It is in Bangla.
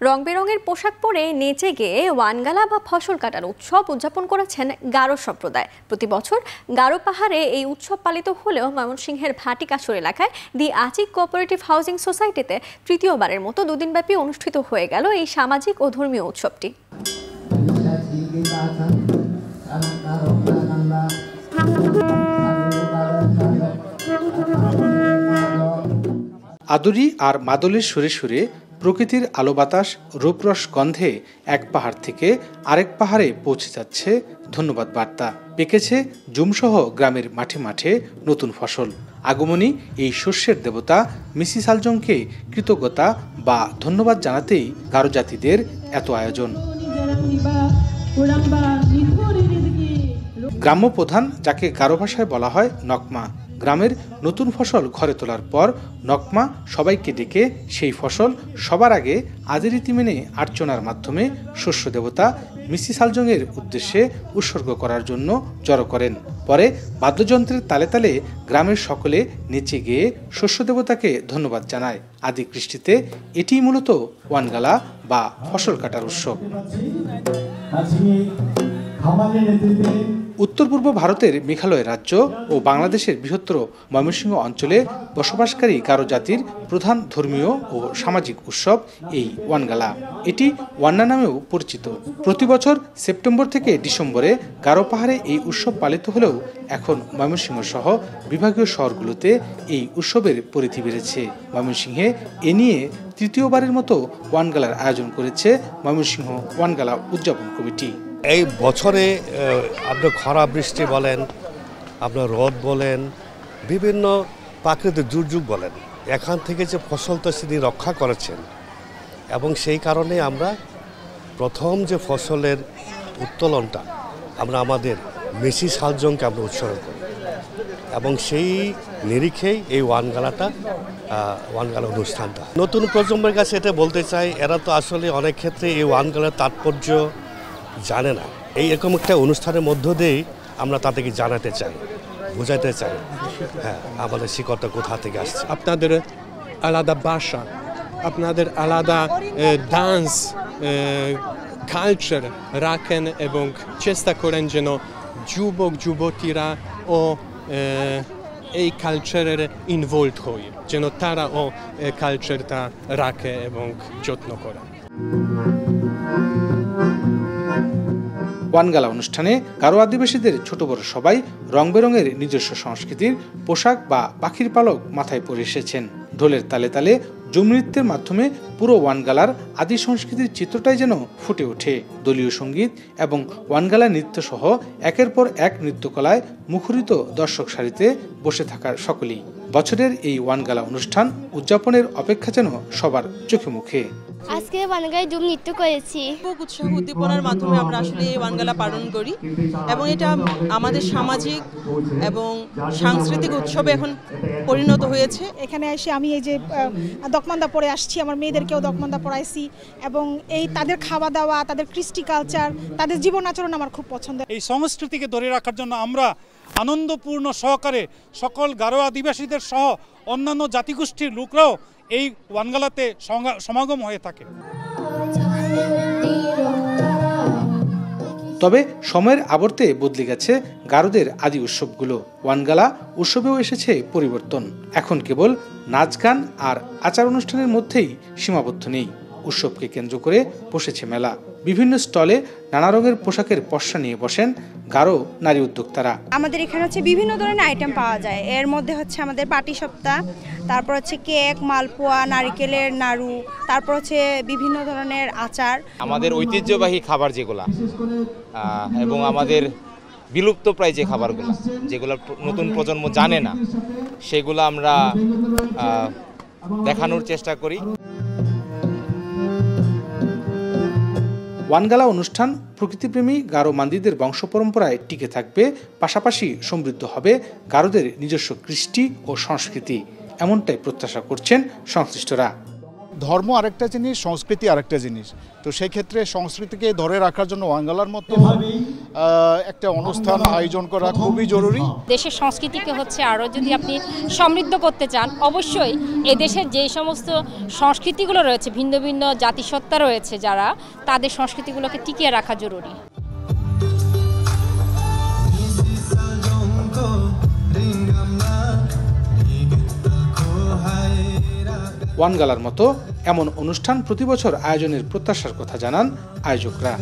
রং বেরঙের পোশাক পরে নেচে গেয়ে ওয়ানগালা বা ফসল কাটার উৎসব উদযাপন করেছেন গারো সম্প্রদায়। প্রতি বছর গারো পাহাড়ে এই উৎসব পালিত হলেও ময়মনসিংহের ভাটিকাছড় এলাকায় দি আচিক কোঅপারেটিভ হাউজিং সোসাইটিতে তৃতীয়বারের মতো দুদিনব্যাপী অনুষ্ঠিত হয়ে গেল এই সামাজিক ও ধর্মীয় উৎসবটি। আদুরি আর মাদলের সুরে সুরে প্রকৃতির আলো বাতাস রূপরস গন্ধে এক পাহাড় থেকে আরেক পাহাড়ে পৌঁছে যাচ্ছে ধন্যবাদ বার্তা। পেকেছে জুমসহ গ্রামের মাঠে মাঠে নতুন ফসল। আগমনী এই শস্যের দেবতা মিসি সালজংকে কৃতজ্ঞতা বা ধন্যবাদ জানাতেই গারো জাতিদের এত আয়োজন। গ্রাম্য প্রধান, যাকে গারো ভাষায় বলা হয় নকমা, গ্রামের নতুন ফসল ঘরে তোলার পর নকমা সবাইকে ডেকে সেই ফসল সবার আগে আদি রীতি মেনে আর্চনার মাধ্যমে শস্য দেবতা মিসি সালজংয়ের উদ্দেশ্যে উৎসর্গ করার জন্য জড়ো করেন। পরে বাদ্যযন্ত্রের তালে তালে গ্রামের সকলে নেচে গেয়ে শস্য দেবতাকে ধন্যবাদ জানায়। আদি কৃষ্টিতে এটিই মূলত ওয়ানগালা বা ফসল কাটার উৎসব। উত্তর পূর্ব ভারতের মেঘালয় রাজ্য ও বাংলাদেশের বৃহত্তর ময়মনসিংহ অঞ্চলে বসবাসকারী গারো জাতির প্রধান ধর্মীয় ও সামাজিক উৎসব এই ওয়ানগালা। এটি ওয়ান্না নামেও পরিচিত। প্রতি বছর সেপ্টেম্বর থেকে ডিসেম্বরে গারো পাহাড়ে এই উৎসব পালিত হলেও এখন ময়মনসিংহ সহ বিভাগীয় শহরগুলোতে এই উৎসবের পরিধি বেড়েছে। ময়মনসিংহে এ নিয়ে তৃতীয়বারের মতো ওয়ানগালার আয়োজন করেছে ময়মনসিংহ ওয়ানগালা উদযাপন কমিটি। এই বছরে আপনার খরা বৃষ্টি বলেন, আপনার রোদ বলেন, বিভিন্ন প্রাকৃতিক দুর্যোগ বলেন, এখান থেকে যে ফসল তো তিনি রক্ষা করেছেন এবং সেই কারণে আমরা প্রথম যে ফসলের উত্তোলনটা আমরা আমাদের মিসি সালজংকে আমরা উৎসর্গ করি এবং সেই নিরিখেই এই ওয়ানগালা অনুষ্ঠানটা। নতুন প্রজন্মের কাছে এটা বলতে চাই, এরা তো আসলে অনেক ক্ষেত্রে এই ওয়ানগালার তাৎপর্য জানে না। এইরকম একটা অনুষ্ঠানের মধ্য দিয়েই আমরা তাদেরকে জানাতে চাই, বোঝাতে চাই, হ্যাঁ, আমাদের শিকড়টা কোথা থেকে আসছে। আপনাদের আলাদা ভাষা, আপনাদের আলাদা ডান্স কালচার রাখেন এবং চেষ্টা করেন যেন যুবক যুবতীরা ও এই কালচারের ইনভলভ হয়, যেন তারাও কালচারটা রাখে এবং যত্ন করে। ওয়ানগালা অনুষ্ঠানে গারো আদিবাসীদের ছোট বড় সবাই রং বেরঙের নিজস্ব সংস্কৃতির পোশাক বা পাখির পালক মাথায় পরে এসেছেন। ঢোলের তালে তালে ঝুম নৃত্যের মাধ্যমে পুরো ওয়ানগালার আদি সংস্কৃতির চিত্রটাই যেন ফুটে ওঠে। দলীয় সঙ্গীত এবং ওয়ানগালা নৃত্য সহ একের পর এক নৃত্যকলায় মুখরিত দর্শক সারিতে বসে থাকা সকলেই। বছরের এই ওয়ানগালা অনুষ্ঠান উদযাপনের অপেক্ষা যেন সবার চোখে মুখে। আজকে ওয়ানগালায় ঝুম নৃত্য করেছি। উৎসাহ উদ্দীপনার মাধ্যমে আমরা আসলে এই ওয়ানগালা পালন করি এবং এটা আমাদের সামাজিক এবং সাংস্কৃতিক উৎসবে এখন পরিণত হয়েছে। এখানে এসে আমি এই যে দকমান্দা পরে আসছি, আমার মেয়েদেরকেও দকমান্দা পড়াইছি এবং এই তাদের খাওয়া দাওয়া, তাদের কৃষ্টি কালচার, তাদের জীবন আচরণ আমার খুব পছন্দ। এই সংস্কৃতিকে ধরে রাখার জন্য আমরা আনন্দপূর্ণ সহকারে সকল গারো আদিবাসীদের সহ অন্যান্য জাতিগোষ্ঠীর লোকরাও এই ওয়ানগালাতে সমাগম হয়ে থাকে। তবে সময়ের আবর্তে বদলে গেছে গারোদের আদি উৎসবগুলো। ওয়ানগালা উৎসবেও এসেছে পরিবর্তন। এখন কেবল নাচ গান আর আচার অনুষ্ঠানের মধ্যেই সীমাবদ্ধ নেই। উৎসবকে কেন্দ্র করে বসেছে মেলা। বিভিন্ন স্টলে নানা রঙের পোশাকের পসরা নিয়ে বসেন গারো নারী উদ্যোক্তারা। আমাদের এখানে হচ্ছে বিভিন্ন ধরনের আইটেম পাওয়া যায়। এর মধ্যে হচ্ছে আমাদের পাটি সপ্তাহ, তারপর হচ্ছে কেক, মালপোয়া, নারিকেলের নাড়ু, তারপর হচ্ছে বিভিন্ন ধরনের আচার। আমাদের ঐতিহ্যবাহী খাবার যেগুলা এবং আমাদের বিলুপ্ত প্রায় যে খাবারগুলো যেগুলো নতুন প্রজন্ম জানে না, সেগুলো আমরা দেখানোর চেষ্টা করি। ওয়ানগালা অনুষ্ঠান প্রকৃতিপ্রেমী গারো মান্দিদের বংশ পরম্পরায় টিকে থাকবে, পাশাপাশি সমৃদ্ধ হবে গারোদের নিজস্ব কৃষ্টি ও সংস্কৃতি। এমনটাই প্রত্যাশা করছেন সংশ্লিষ্টরা। ধর্ম আরেকটা জিনিস, সংস্কৃতি আরেকটা জিনিস। তো সেই ক্ষেত্রে সংস্কৃতিকে ধরে রাখার জন্য ওয়ানগালার মতো একটা অনুষ্ঠান আয়োজন করা খুবই জরুরি। দেশের সংস্কৃতিকে হচ্ছে আরও যদি আপনি সমৃদ্ধ করতে চান, অবশ্যই এদেশের যে সমস্ত সংস্কৃতিগুলো রয়েছে, ভিন্ন ভিন্ন জাতিসত্তা রয়েছে যারা, তাদের সংস্কৃতিগুলোকে টিকিয়ে রাখা জরুরি। ওয়ানগালার মতো এমন অনুষ্ঠান প্রতি বছর আয়োজনের প্রত্যাশার কথা জানান আয়োজকরা।